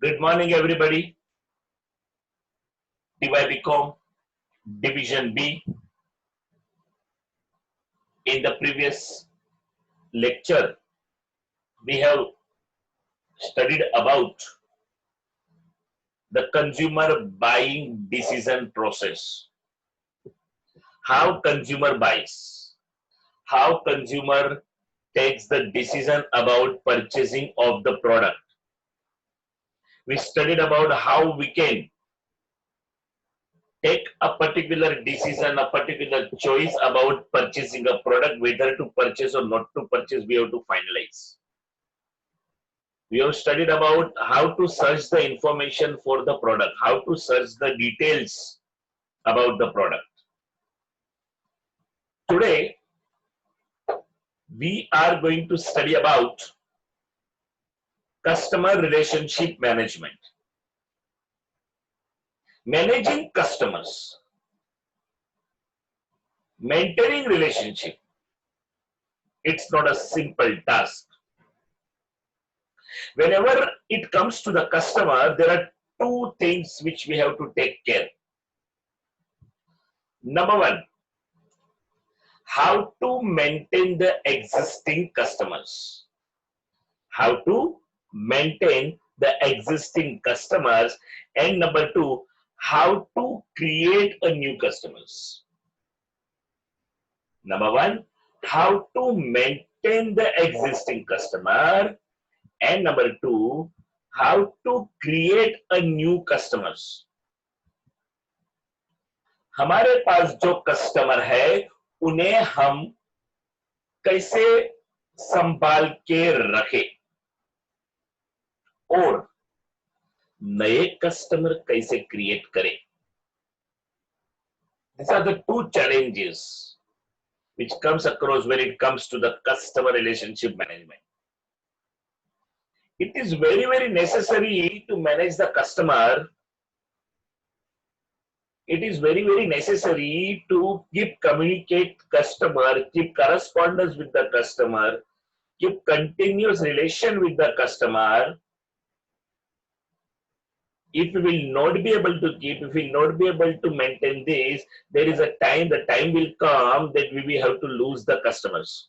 Good morning, everybody. Tybcom, Division B. In the previous lecture, we have studied about the consumer buying decision process. How consumer buys, how consumer takes the decision about purchasing of the product. We studied about how we can take a particular decision, a particular choice about purchasing a product, whether to purchase or not to purchase, we have to finalize. We have studied about how to search the information for the product, how to search the details about the product. Today, we are going to study about customer relationship management. Managing customers, maintaining relationship, it's not a simple task. Whenever it comes to the customer, there are two things which we have to take care. Number one, how to maintain the existing customers. How to maintain the existing customers. And number two, how to create a new customers. Number one, how to maintain the existing customer. And number two, how to create a new customers. हमारे पास जो customer है उन्हें हम कैसे संभाल के रखें और नए कस्टमर कैसे क्रिएट करें. These are the two challenges which comes across when it comes to the customer relationship management. It is very necessary to manage the customer. It is very necessary to keep communicate customer, keep correspondence with the customer, keep continuous relation with the customer. If we will not be able to keep, if we will not be able to maintain this, there is a time, the time will come that we will have to lose the customers.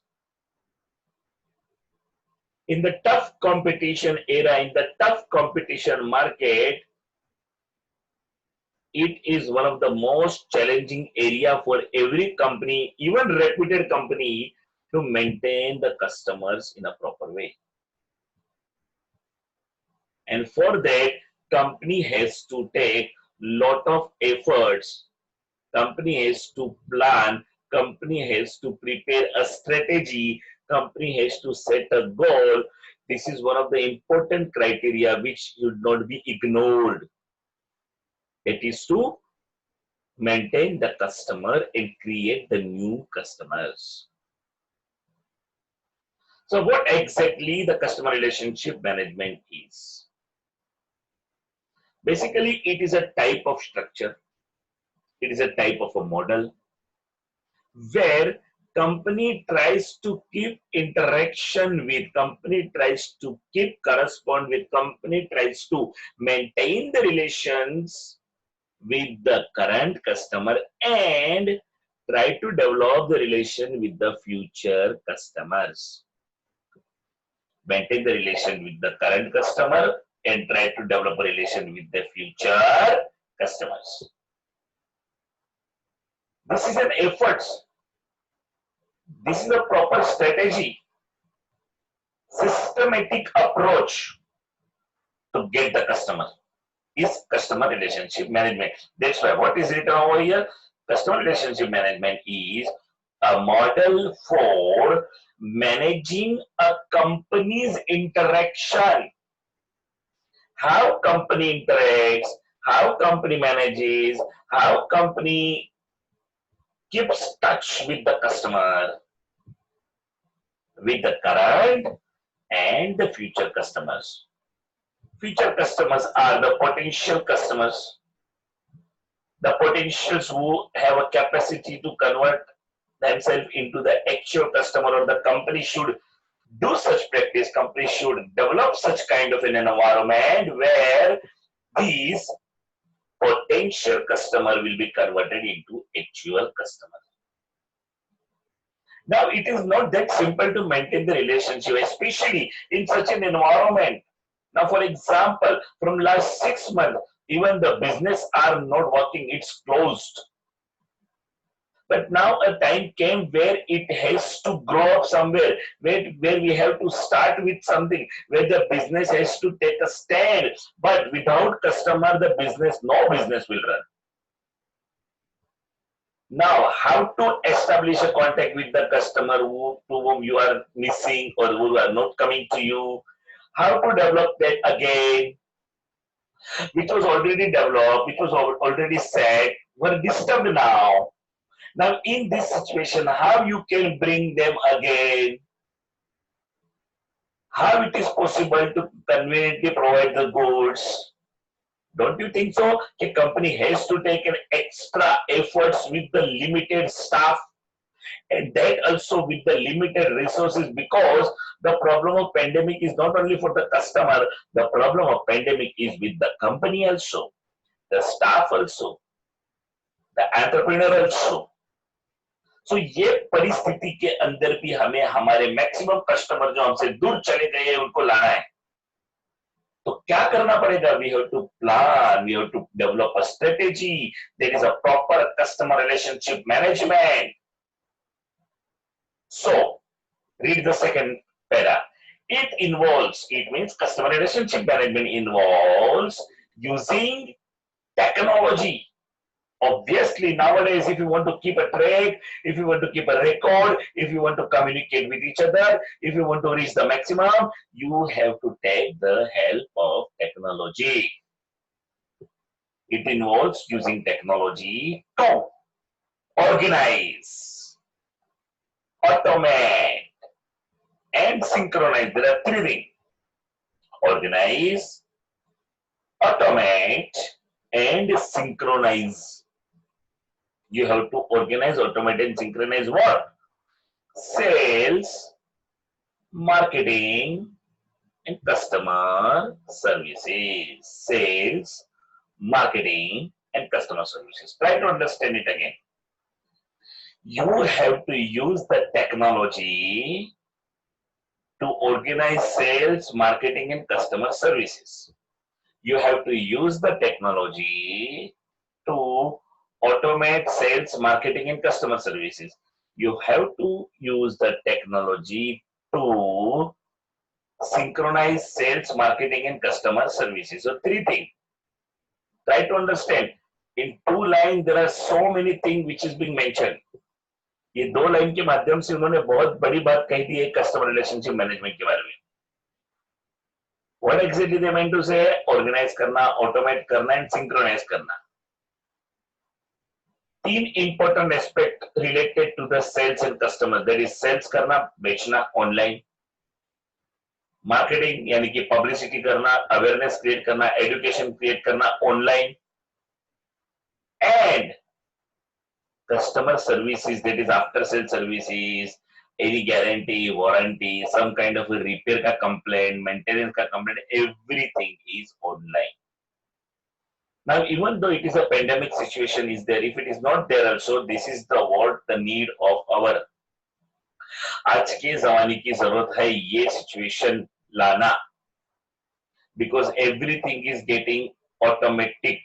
In the tough competition era, in the tough competition market, it is one of the most challenging area for every company, even reputed company, to maintain the customers in a proper way. And for that, company has to take lot of efforts. Company has to plan. Company has to prepare a strategy. Company has to set a goal. This is one of the important criteria which should not be ignored. It is to maintain the customer and create the new customers. So what exactly the customer relationship management is? Basically, it is a type of structure. It is a type of a model where company tries to keep interaction with, company tries to keep correspond with, company tries to maintain the relations with the current customer and try to develop the relation with the future customers. Maintain the relation with the current customer and try to develop a relation with the future customers. This is an effort. This is a proper strategy, systematic approach to get the customer. Is customer relationship management. That's why what is written over here? Customer relationship management is a model for managing a company's interaction. How company interacts, how company manages, how company keeps touch with the customer, with the current and the future customers. Future customers are the potential customers, the potentials who have a capacity to convert themselves into the actual customer, or the company should do such practice, companies should develop such kind of an environment where these potential customer will be converted into actual customer. Now, it is not that simple to maintain the relationship, especially in such an environment. Now, for example, from last 6 months, even the business are not working, it's closed. But now a time came where it has to grow up somewhere, where we have to start with something, where the business has to take a stand. But without customer, the business, no business will run. Now, how to establish a contact with the customer to whom you are missing or who are not coming to you? How to develop that again, which was already developed, which was already said, were disturbed now. Now, in this situation, how you can bring them again? How it is possible to conveniently provide the goods? Don't you think so? A company has to take an extra efforts with the limited staff, and that also with the limited resources, because the problem of pandemic is not only for the customer, the problem of pandemic is with the company also, the staff also, the entrepreneur also. So ये परिस्थिति के अंदर भी हमें हमारे maximum customer जो हमसे दूर चले गए हैं उनको लाना है, तो क्या करना पड़ेगा? We have to plan, we have to develop a strategy. There is a proper customer relationship management. So read the second para. It means customer relationship management involves using technology. Obviously, nowadays, if you want to keep a track, if you want to keep a record, if you want to communicate with each other, if you want to reach the maximum, you have to take the help of technology. It involves using technology to organize, automate, and synchronize. There are three things: organize, automate, and synchronize. You have to organize, automate, and synchronize what? Sales, marketing, and customer services. Sales, marketing, and customer services. Try to understand it again. You have to use the technology to organize sales, marketing, and customer services. You have to use the technology to automate sales, marketing, and customer services. You have to use the technology to synchronize sales, marketing, and customer services. So three things. Try to understand. In two lines, there are so many things which is being mentioned. ये दो line के माध्यम से उन्होंने बहुत बड़ी बात कही थी कस्टमर रिलेशनशिप मैनेजमेंट के बारे में. What exactly they meant to say? Organize करना, automate करना, and synchronize करना. तीन important aspect related to the sales and customer. That is sales करना, बेचना online, marketing यानी कि publicity करना, awareness create करना, education create करना online, and customer services, that is after sales services, any guarantee, warranty, some kind of a repair ka complaint, maintenance ka complaint, everything is online. Now, even though it is a pandemic situation is there, if it is not there also, this is the what the need of our आज के जमाने की जरूरत है ये situation लाना, because everything is getting automatic,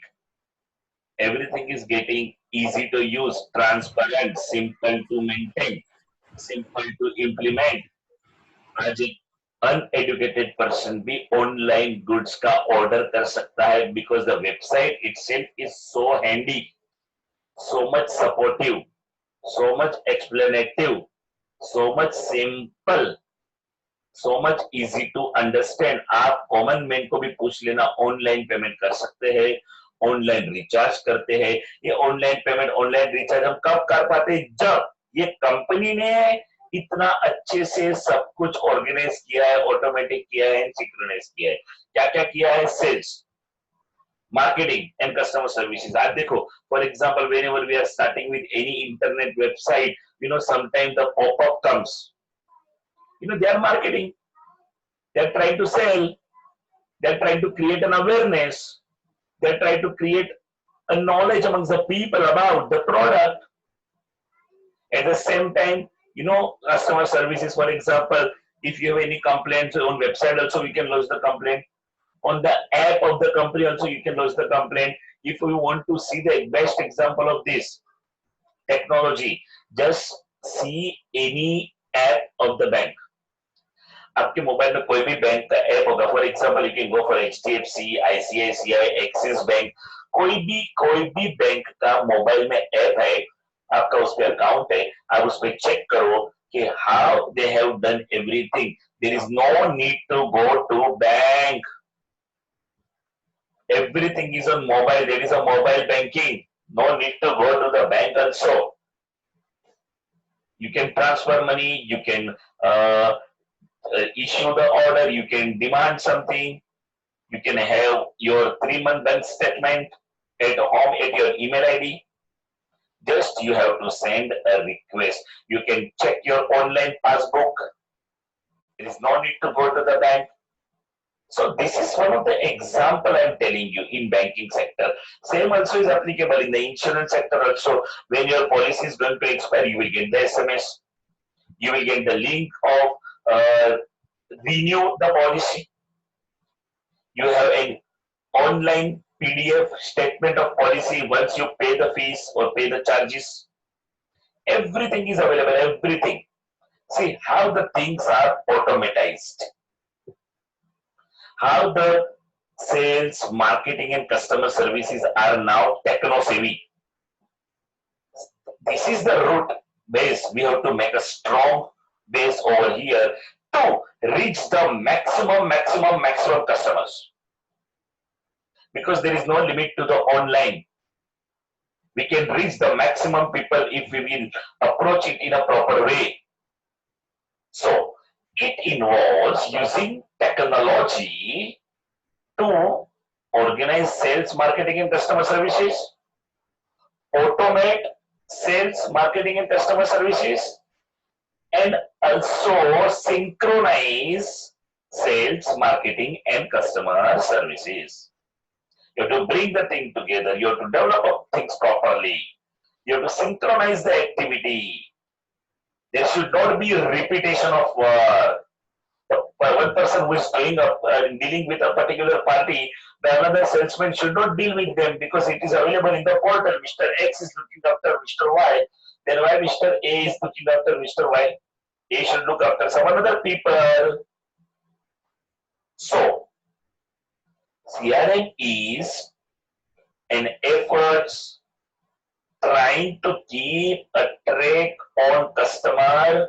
everything is getting easy to use, transparent, simple to maintain, simple to implement. आज एक uneducated person भी online goods का order कर सकता है, because the website itself is so handy, so much supportive, so much explanative, so much simple, so much easy to understand. आप common man को भी पूछ लेना, ऑनलाइन पेमेंट कर सकते हैं, ऑनलाइन रिचार्ज करते हैं. ये ऑनलाइन पेमेंट, ऑनलाइन रिचार्ज हम कब कर पाते हैं? जब ये कंपनी ने इतना अच्छे से सब कुछ ऑर्गेनाइज किया है, ऑटोमेटिक किया है, सिंक्रोनाइज किया है. क्या क्या किया है? Sales, marketing, and customer services. आज देखो, for example, whenever we are starting with any internet website, you know, sometimes the pop-up comes. They are marketing. They're trying to sell. They're trying to create an awareness. They're trying to create a knowledge amongst the people about the product. At the same time, customer services, for example, if you have any complaints on website also, we can lodge the complaint. On the app of the company also, you can lodge the complaint. If you want to see the best example of this technology, just see any app of the bank. आपके mobile में कोई भी bank का app होगा, for example you can go for HDFC, ICICI, axis bank, कोई भी bank का mobile में ऐप है, आपका उस पे अकाउंट है, आप उस पे चेक करो कि how they have done everything. There is no need to go to bank. Everything is on mobile. There is a mobile banking. No need to go to the bank also. You can transfer money. You can issue the order. You can demand something. You can have your 3-month bank statement at home at your email ID. Just you have to send a request. You can check your online passbook. There is no need to go to the bank. So this is one of the example I'm telling you in banking sector. Same also is applicable in the insurance sector also. When your policy is going to expire, you will get the SMS. You will get the link of renew the policy. You have an online PDF statement of policy once you pay the fees or pay the charges. Everything is available, everything. See how the things are automatized. How the sales, marketing, and customer services are now techno-savvy. This is the root base. We have to make a strong base over here to reach the maximum customers. Because there is no limit to the online. We can reach the maximum people if we will approach it in a proper way. So, it involves using technology to organize sales, marketing, and customer services, automate sales, marketing, and customer services, and also synchronize sales, marketing, and customer services. You have to bring the thing together. You have to develop things properly. You have to synchronize the activity. There should not be a repetition of work. One person who is dealing with a particular party, the another salesman should not deal with them because it is available in the portal. Mr. X is looking after Mr. Y. Then why Mr. A is looking after Mr. Y? A should look after some other people. So, CRM is an effort trying to keep a track on customer.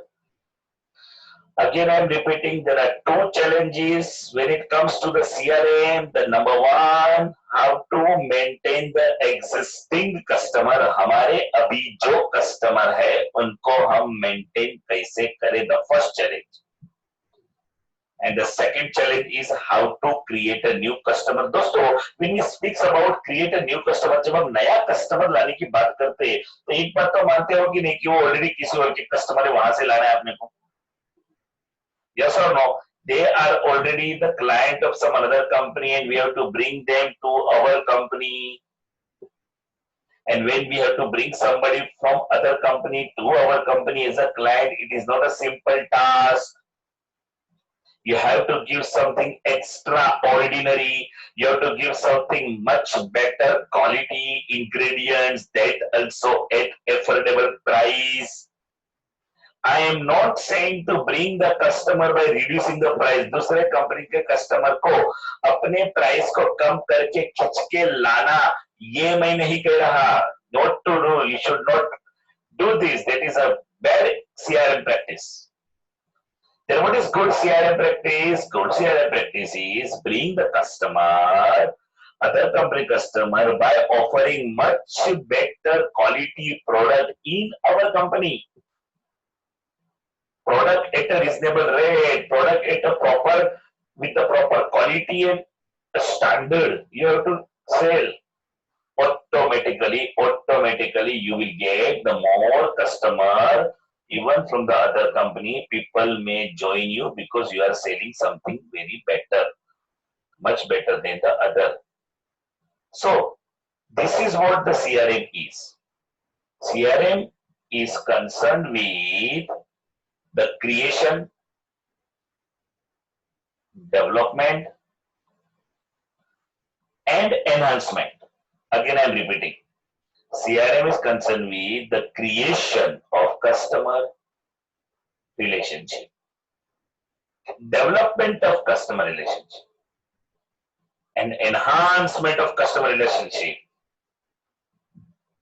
Again, I'm repeating, there are 2 challenges when it comes to the CRM. The number 1, how to maintain the existing customer. हमारे अभी जो customer है, उनको हम maintain कैसे करें, the first challenge. And the second challenge is how to create a new customer. दोस्तों, when we speak about create a new customer, जब हम नया customer लाने की बात करते हैं, तो एक बात तो मानते हो कि नहीं कि वो already किसी और के customer है, वहां से लाना है आपने को. Yes or no? They are already the client of some other company and we have to bring them to our company. And when we have to bring somebody from other company to our company as a client, it is not a simple task. You have to give something extraordinary. You have to give something much better quality ingredients that also at affordable price. I am not saying to bring the customer by reducing the price. दूसरे company के customer को अपने price को कम करके खींच के लाना, ये मैं नहीं कह रहा. Not to do. You should not do this. That is a bad CRM practice. Then what is good CRM practice? Good CRM practice is bring the customer, other company customer, by offering much better quality product in our company. Product at a reasonable rate, product at a proper, with the proper quality and standard. You have to sell. Automatically you will get the more customer Even from the other company, people may join you because you are selling something very better, much better than the other. So this is what the CRM is. CRM is concerned with the creation, development, and enhancement. Again, I am repeating. CRM is concerned with the creation of customer relationship, development of customer relationship, and enhancement of customer relationship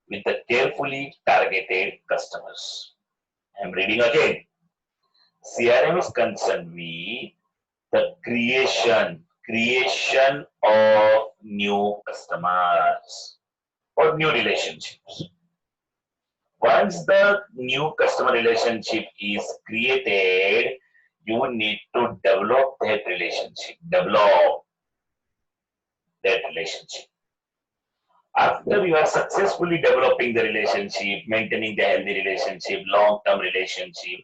with the carefully targeted customers. I'm reading again. CRM is concerned with the creation of new customers or new relationships. Once the new customer relationship is created, you need to develop that relationship. Develop that relationship. After you are successfully developing the relationship, maintaining the healthy relationship, long-term relationship,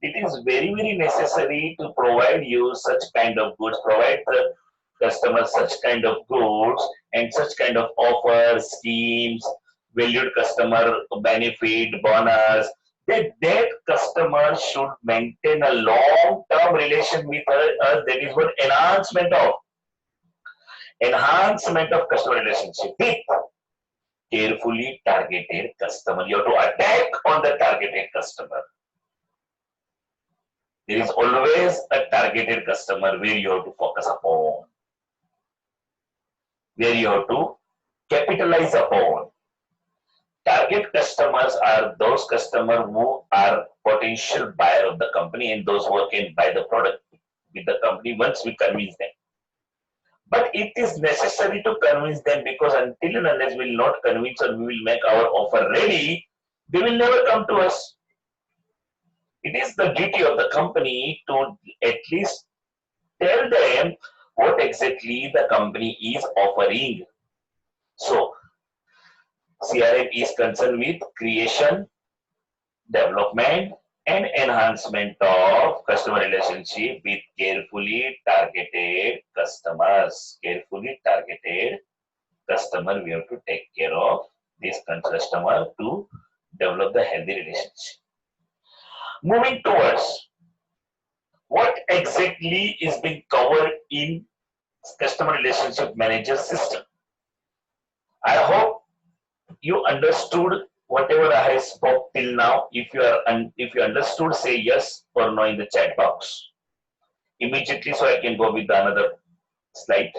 it is very, very necessary to provide you such kind of goods, provide the customer such kind of goods and such kind of offers, schemes, valued customer benefit, bonus, that customer should maintain a long-term relation with us. That is what enhancement of customer relationship with carefully targeted customer. You have to attack on the targeted customer. There is always a targeted customer where you have to focus upon, where you have to capitalize upon. Target customers are those customers who are potential buyer of the company and those who can buy the product with the company once we convince them. But it is necessary to convince them, because until and unless we will not convince or we will make our offer ready, they will never come to us. It is the duty of the company to at least tell them what exactly the company is offering. So, CRM is concerned with creation, development, and enhancement of customer relationship with carefully targeted customers. Carefully targeted customer, we have to take care of this customer to develop the healthy relationship. Moving towards what exactly is being covered in customer relationship manager system. I hope you understood whatever I have spoke till now. If you understood, say yes or no in the chat box immediately, so I can go with another slide.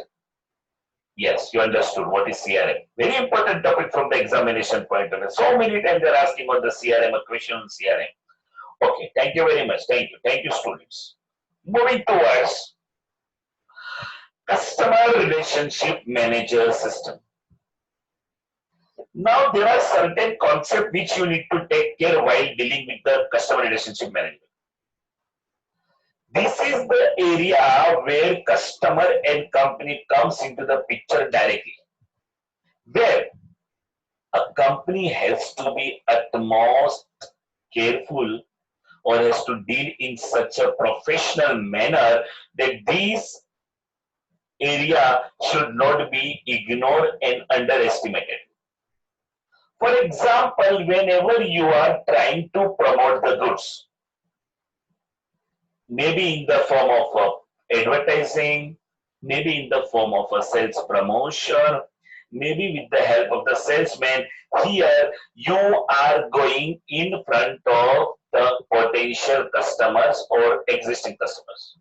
Yes, you understood what is CRM. Very important topic from the examination point of view. So many times they're asking about the CRM, a question on CRM. Okay, thank you very much. Thank you, students. Moving towards customer relationship manager system. Now there are certain concepts which you need to take care while dealing with the customer relationship management. This is the area where customer and company comes into the picture directly, where a company has to be utmost careful or has to deal in such a professional manner that this area should not be ignored and underestimated. For example, whenever you are trying to promote the goods, maybe in the form of advertising, maybe in the form of a sales promotion, maybe with the help of the salesman, here you are going in front of the potential customers or existing customers.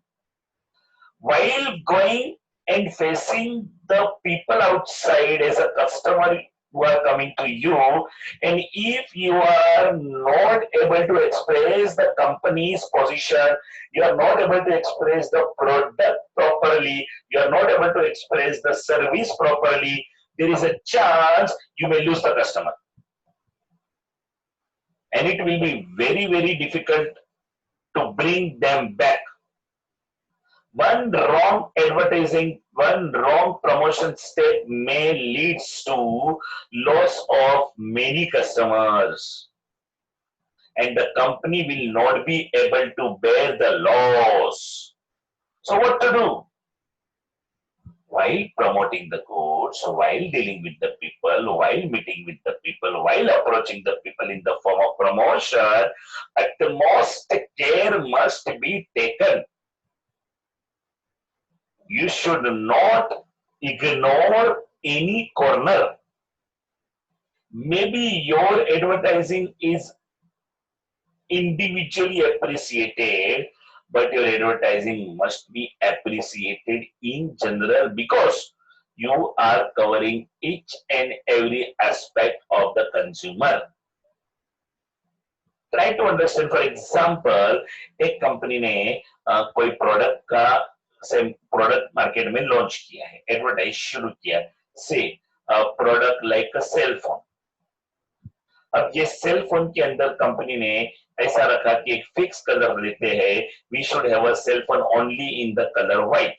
While going and facing the people outside as a customer who are coming to you, and if you are not able to express the company's position, you are not able to express the product properly, you are not able to express the service properly, there is a chance you may lose the customer. And it will be very, very difficult to bring them back. One wrong advertising, one wrong promotion step may lead to loss of many customers. and the company will not be able to bear the loss. So what to do? While promoting the goods, while dealing with the people, while meeting with the people, while approaching the people in the form of promotion, utmost care must be taken. You should not ignore any corner. Maybe your advertising is individually appreciated, but your advertising must be appreciated in general because you are covering each and every aspect of the consumer. Try to understand. For example, एक company ने कोई product का same product market में launch किया है, advertise शुरू किया, say product like a cell phone. अब ये सेल फोन के अंदर कंपनी ने ऐसा रखा कि एक फिक्स कलर लेते हैं, we should have a cell phone only in the colour white.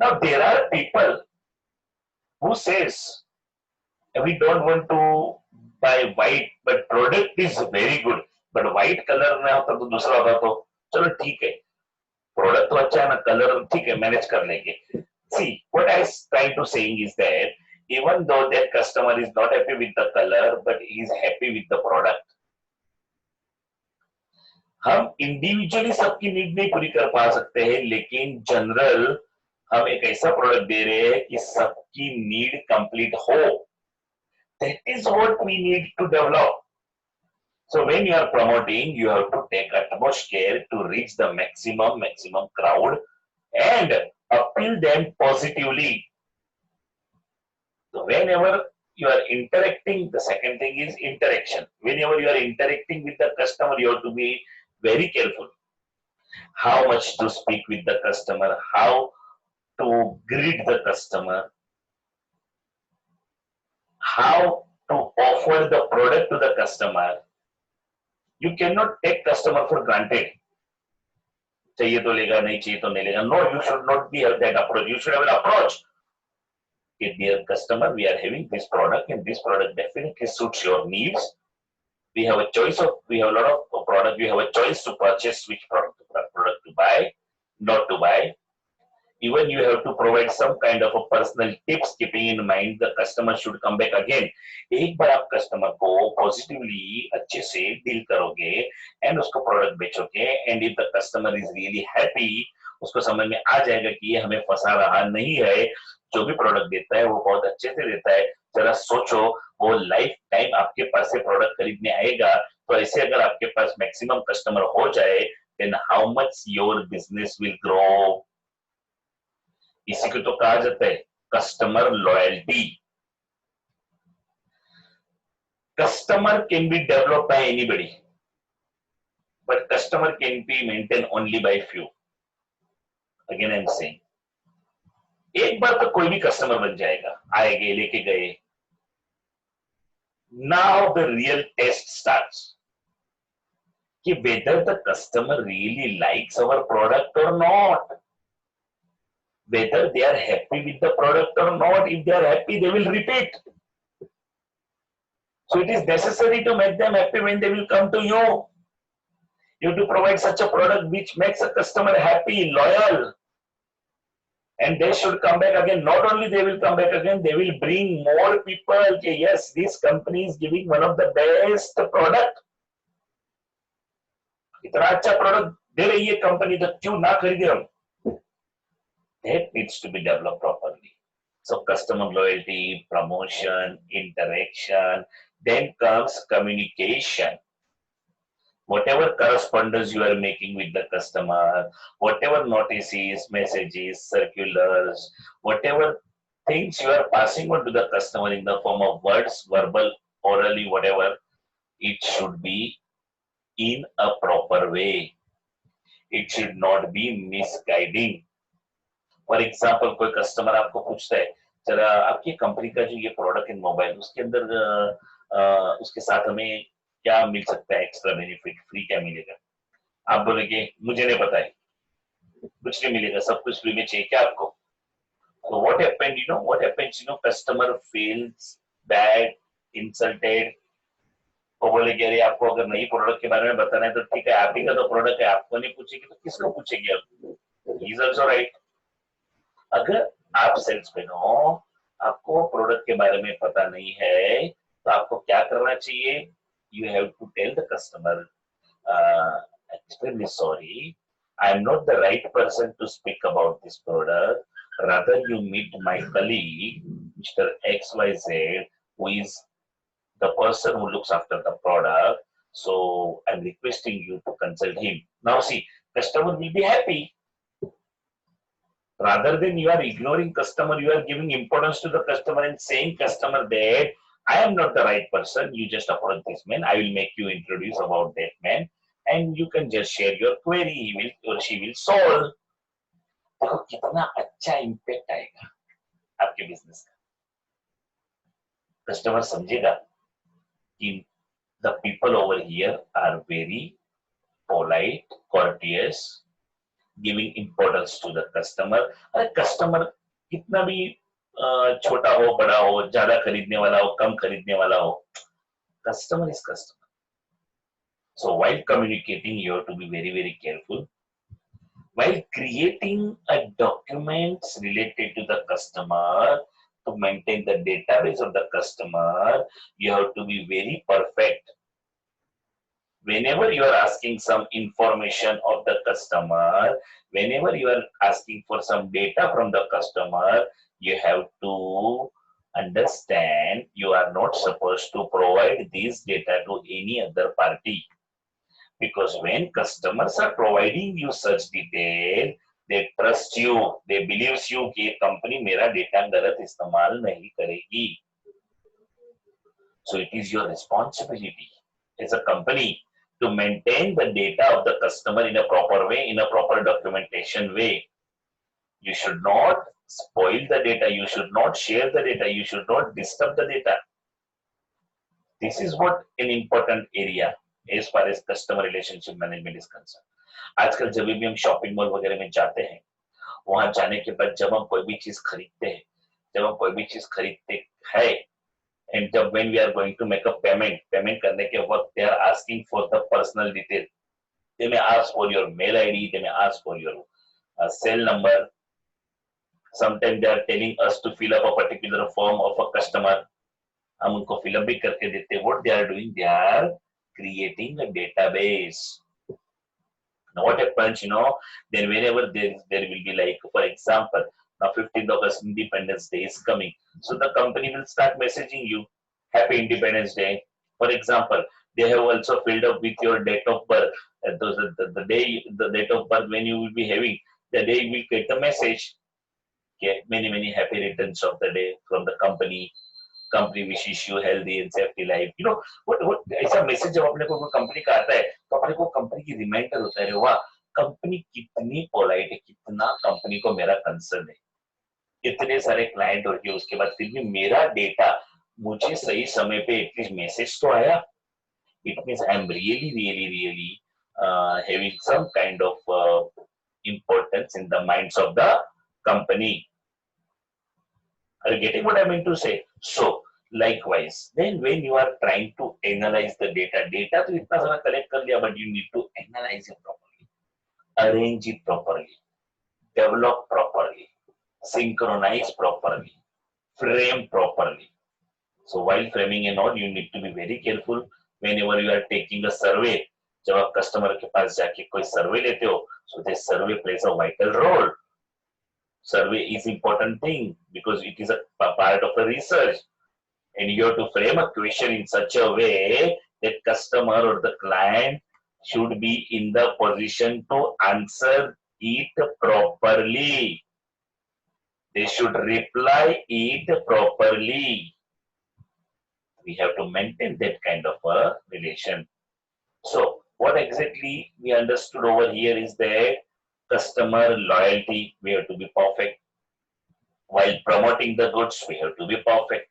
Now there are people who says we don't want to buy white but product is very good, but white color में होता तो दूसरा होता तो चलो ठीक है, product तो अच्छा है ना, कलर ठीक है मैनेज कर लेंगे. See, what I was trying to saying is that even though that customer is not happy with the color, but he is happy with the product. हम इंडिविजुअली सबकी नीड नहीं पूरी कर पा सकते हैं, लेकिन जनरल हम एक ऐसा प्रोडक्ट दे रहे हैं कि सबकी नीड कंप्लीट हो. That is what we need to develop. So when you are promoting, you have to take utmost care to reach the maximum crowd and appeal them positively. So whenever you are interacting, the second thing is interaction. Whenever you are interacting with the customer, you have to be very careful. How much to speak with the customer, how to greet the customer, how to offer the product to the customer. You cannot take customer for granted. चाहिए तो लेगा, नहीं चाहिए तो नहीं लेगा. No, you should not be have that approach. You should have an approach. Okay, dear customer, we are having this product and this product definitely suits your needs. We have a choice of, we have a lot of product. We have a choice to purchase which product to buy, not to buy. Even you have to provide some kind of a personal tips, keeping in mind the customer should come back again. एक बार आप customer को positively अच्छे से deal करोगे and उसको product बेचोगे, and if the customer is really happy, उसको समझ में आ जाएगा कि ये हमें फंसा रहा नहीं है, जो भी प्रोडक्ट देता है वो बहुत अच्छे से देता है. जरा सोचो, वो लाइफ टाइम आपके पास से प्रोडक्ट खरीदने आएगा. तो ऐसे अगर आपके पास मैक्सिमम कस्टमर हो जाए, then how much your business will grow. इसी को तो कहा जाता है customer loyalty. Customer can be developed by anybody, but customer can be maintain only by few. Again I am saying, एक बार तो कोई भी कस्टमर बन जाएगा, आए गए लेके गए. Now the real test starts कि whether the customer really likes our product or not, whether they are happy with the product or not. If they are happy, they will repeat. So it is necessary to make them happy when they will come to you. You have to provide such a product which makes a customer happy, loyal, and they should come back again. Not only they will come back again, they will bring more people. Okay, yes, this company is giving one of the best product. इतना अच्छा product दे रही है company, तो क्यों ना खरीदे हम. That needs to be developed properly. So customer loyalty, promotion, interaction, then comes communication. Whatever correspondence you are making with the customer, whatever notices, messages, circulars, whatever things you are passing on to the customer in the form of words, verbal, orally, whatever, it should be in a proper way. It should not be misguiding. For example कोई customer आपको पूछता है, जरा आपकी company का जो ये product in mobile, उसके अंदर उसके साथ हमें क्या मिल सकता है, एक्स्ट्रा बेनिफिट, फ्री क्या मिलेगा. आप बोलेंगे मुझे नहीं पता है, कुछ नहीं मिलेगा, सब कुछ फ्री में चाहिए क्या आपको. So what happened, what happens, customer feels bad, insulted. वो बोले कि अरे आपको अगर नई प्रोडक्ट के बारे में बताना है तो ठीक है, आप ही का तो प्रोडक्ट है, आपको नहीं पूछेगी तो किसको पूछेगी अब? He is also right. अगर आप सेल्समैन हो, आपको प्रोडक्ट के बारे में पता नहीं है, तो आपको क्या करना चाहिए? You have to tell the customer, extremely sorry, I am not the right person to speak about this product. Rather, you meet my colleague, Mr. XYZ, who is the person who looks after the product. So I'm requesting you to consult him. Now, see, customer will be happy. Rather than you are ignoring customer, you are giving importance to the customer and saying customer that I am not the right person. You just approach this man. I will make you introduce about that man, and you can just share your query. He will or she will solve. देखो कितना अच्छा impact आएगा आपके business का। Customer समझेगा कि the people over here are very polite, courteous, giving importance to the customer. अरे customer कितना भी छोटा हो, बड़ा हो, ज्यादा खरीदने वाला हो, कम खरीदने वाला हो, customer is customer. So while communicating, you have to be very, very careful. While creating a documents related to the customer, to maintain the database of the customer, you have to be very perfect. Whenever you are asking some information of the customer, whenever you are asking for some data from the customer, you have to understand you are not supposed to provide this data to any other party. Because when customers are providing you such detail, they trust you, they believe you कि company मेरा data गलत इस्तेमाल नहीं करेगी. So it is your responsibility as a company to maintain the data of the customer in a proper way, in a proper documentation way. You should not spoil the data, you should not share the data, you should not disturb the data. This is what an important area as far as customer relationship management is concerned. आजकल जब भी हम shopping mall वगैरह में जाते हैं, वहां जाने के बाद जब हम कोई भी चीज खरीदते हैं, जब हम कोई भी चीज खरीदते हैं, and when we are going to make a payment करने के वक्त they are asking for the personal detail. They may ask for your mail ID, they may ask for your cell number. Sometimes they are telling us to fill up a particular form of a customer. हम उनको fill up भी करके देते हैं. What they are doing? They are creating a database. Now what happens, then whenever there will be like, for example, now 15th August Independence Day is coming. So the company will start messaging you, Happy Independence Day. For example, they have also filled up with your date of birth. The date of birth when you will be having, the day you will get the message. Okay, many, many happy returns of the day from the company. Company wishes you healthy and safety life. what ऐसा message जब अपने को company का आता है तो अपने को कंपनी की रिमाइंडर होता है, वाह कंपनी कितनी पोलाइट है, कितना कंपनी को मेरा कंसर्न है, इतने सारे क्लाइंट और उसके बाद फिर भी मेरा डेटा मुझे सही समय पे एटलीस्ट मैसेज तो आया. It means I am really really really having some kind of importance in the minds of the company. Are you getting what I mean to say? So, likewise, then when you are trying to analyze the data तो इतना सारा collect कर लिया, but you need to analyze it properly, arrange it properly, develop properly, synchronize properly, frame properly. So while framing and all, you need to be very careful whenever you are taking a survey. जब आप customer के पास जाके कोई survey लेते हो, so this survey plays a vital role. Survey is important thing because it is a part of a research, and you have to frame a question in such a way that customer or the client should be in the position to answer it properly. They should reply it properly. We have to maintain that kind of a relation. So what exactly we understood over here is that customer loyalty, we have to be perfect. While promoting the goods, we have to be perfect.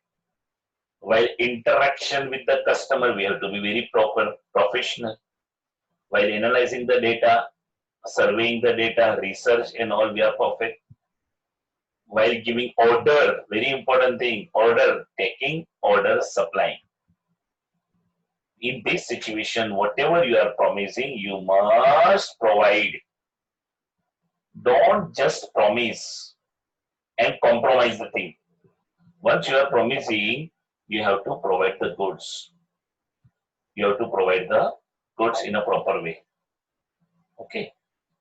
While interaction with the customer, we have to be very proper, professional. While analyzing the data, surveying the data, research and all, we are perfect. While giving order, very important thing, order taking, order supplying. In this situation, whatever you are promising, you must provide. Don't just promise and compromise the thing. Once you are promising, you have to provide the goods. You have to provide the goods in a proper way. Okay.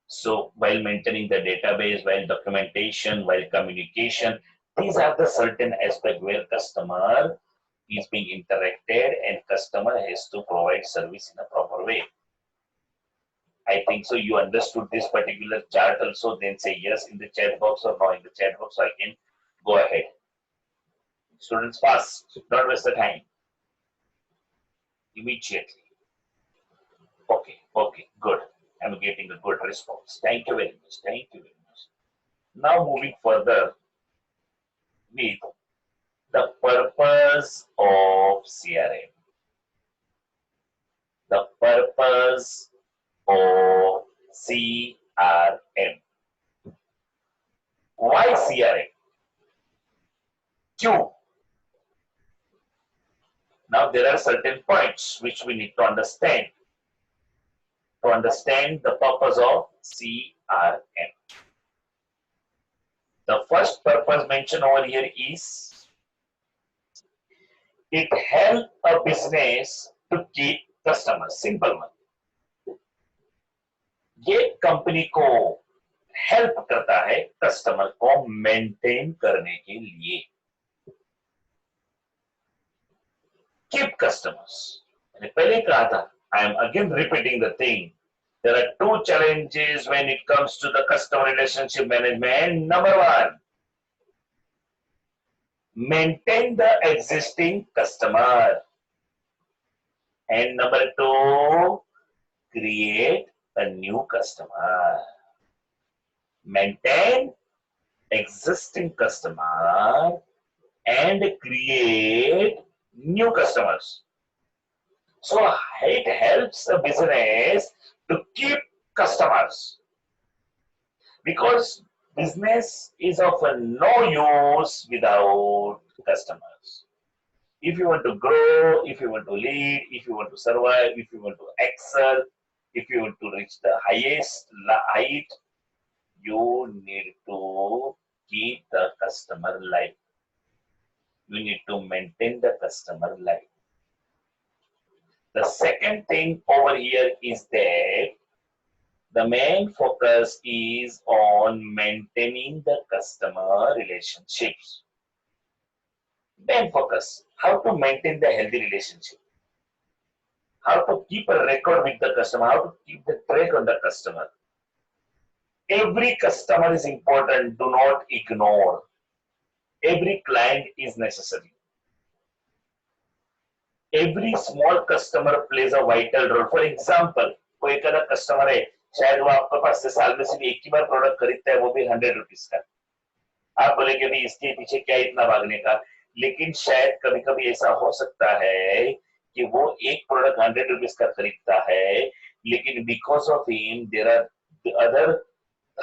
So while maintaining the database, while documentation, while communication, these are the certain aspect where customer is being interacted and customer has to provide service in a proper way. I think so you understood this particular chart also, then say yes in the chat box or no in the chat box, so I can go ahead. Students fast, don't waste the time. Immediately. Okay, good. I'm getting a good response. Thank you very much. Thank you very much. Now moving further with the purpose of CRM. The purpose of CRM. Why CRM? Q. Now there are certain points which we need to understand the purpose of CRM. The first purpose mentioned over here is it helps a business to keep customers. Simple one. ये company को help करता है customer को maintain करने के लिए. Keep customers. मैंने पहले कहा था, I am again repeating the thing. There are two challenges when it comes to the customer relationship management. Number one, maintain the existing customer. And number two, create a new customer. Maintain existing customer and create new customers. So it helps a business to keep customers, because business is of no use without customers. If you want to grow, if you want to lead, if you want to survive, if you want to excel, if you want to reach the highest height, you need to keep the customer life. You need to maintain the customer life. The second thing over here is that the main focus is on maintaining the customer relationships. Main focus, how to maintain the healthy relationship, how to keep a record with the customer, how to keep the track on the customer. Every customer is important, do not ignore. Every client is necessary. Every small customer plays a vital role. For example, कोई एक customer है, शायद वो आपके पास से साल में सिर्फ एक ही बार प्रोडक्ट खरीदता है, वो भी 100 रुपीज का. आप बोलेंगे भाई इसके पीछे क्या इतना भागने का, लेकिन शायद कभी कभी ऐसा हो सकता है कि वो एक प्रोडक्ट 100 रुपीज का खरीदता है, लेकिन because of him there are other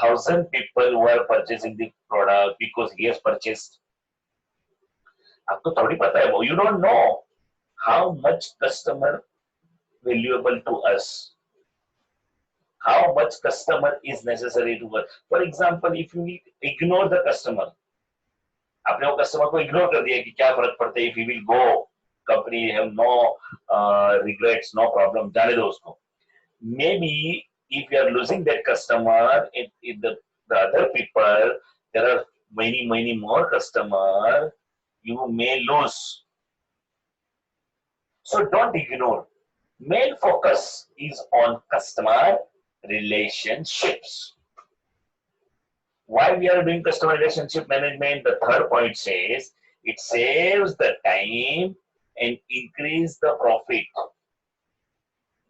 1000 people who are purchasing the product because he has purchased. आपको थोड़ी पता है वो, you don't know how much customer valuable to us, how much customer is necessary to us. For example, if you ignore the customer, आपने वो customer को ignore कर दिया कि क्या फर्क पड़ता है, if he will go, company have no regrets, no problem, जाने दो उसको. Maybe if you are losing that customer, if the other people, there are many more customer, you may lose. So don't ignore. Main focus is on customer relationships. Why we are doing customer relationship management? The third point says it saves the time and increase the profit.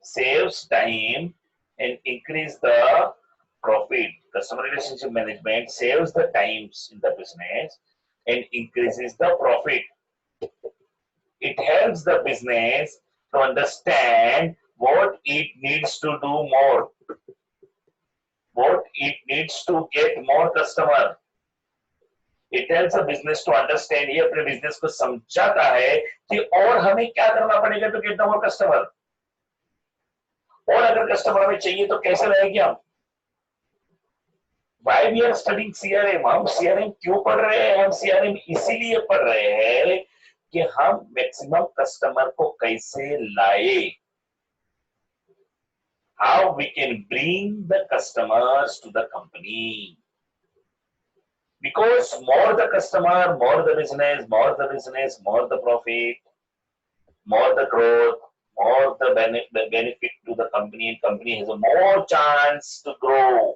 Saves time and increase the profit. Customer relationship management saves the times in the business and increases the profit. It helps the business to understand what it needs to do more, what it needs to get more customer. It helps the business to understand, ये अपने business को समझाता है कि और हमें क्या करना पड़ेगा to get the more customer. और अगर कस्टमर हमें चाहिए तो कैसे रहेंगे हम? Why we are studying CRM? हम CRM क्यों पढ़ रहे हैं? हम CRM इसीलिए पढ़ रहे हैं कि हम मैक्सिमम कस्टमर को कैसे लाए, how we can bring the customers to the company. Because more the customer, more the business, more the business, more the profit, more the growth, more the benefit to the company, and company has a more chance to grow.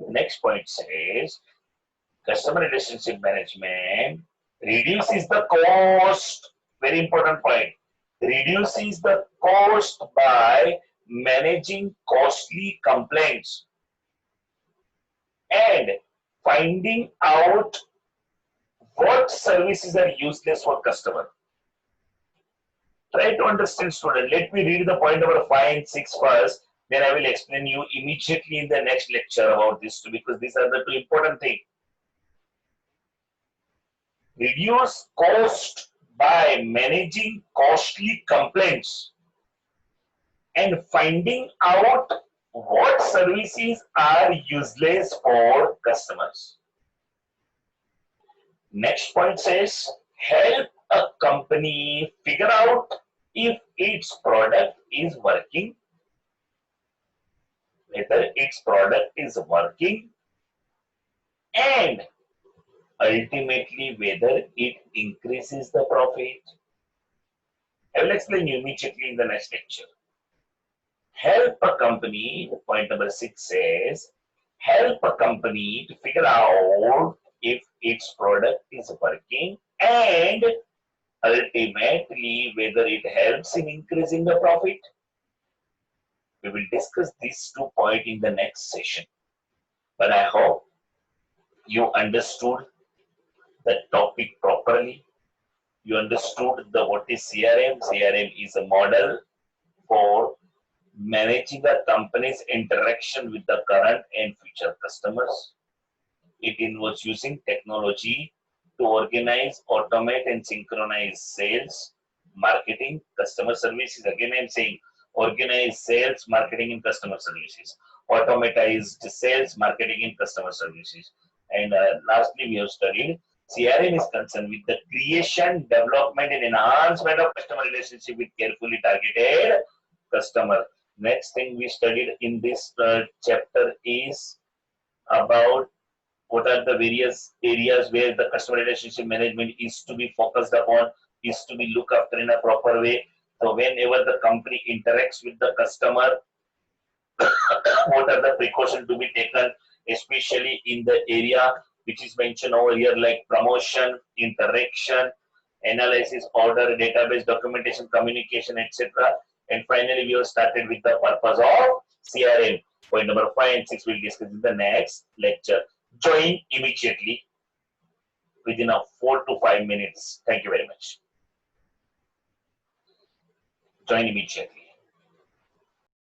Next point says customer relationship management reduces the cost. Very important point. Reduces the cost by managing costly complaints and finding out what services are useless for customer. Try to understand, student. Let me read the point number 5 and 6 first. Then I will explain you immediately in the next lecture about this too, because these are the two important things. Reduce cost by managing costly complaints and finding out what services are useless for customers. Next point says help a company figure out if its product is working, whether its product is working, and ultimately whether it increases the profit. I will explain you immediately in the next lecture. Help a company, point number 6 says, help a company to figure out if its product is working and ultimately whether it helps in increasing the profit. We will discuss these 2 points in the next session. But I hope you understood the topic properly. You understood what is CRM. CRM is a model for managing a company's interaction with the current and future customers. It involves using technology to organize, automate, and synchronize sales, marketing, customer services. Again, I'm saying organize sales, marketing, and customer services. Automatized sales, marketing, and customer services. And lastly, we have studied CRM is concerned with the creation, development, and enhancement of customer relationship with carefully targeted customer. Next thing we studied in this chapter is about what are the various areas where the customer relationship management is to be focused upon, is to be looked after in a proper way. So whenever the company interacts with the customer, what are the precautions to be taken, especially in the area which is mentioned over here, like promotion, interaction, analysis, order, database, documentation, communication, etc. And finally, we have started with the purpose of CRM. Point number 5 and 6 we'll discuss in the next lecture. Join immediately within 4 to 5 minutes. Thank you very much. Join immediately.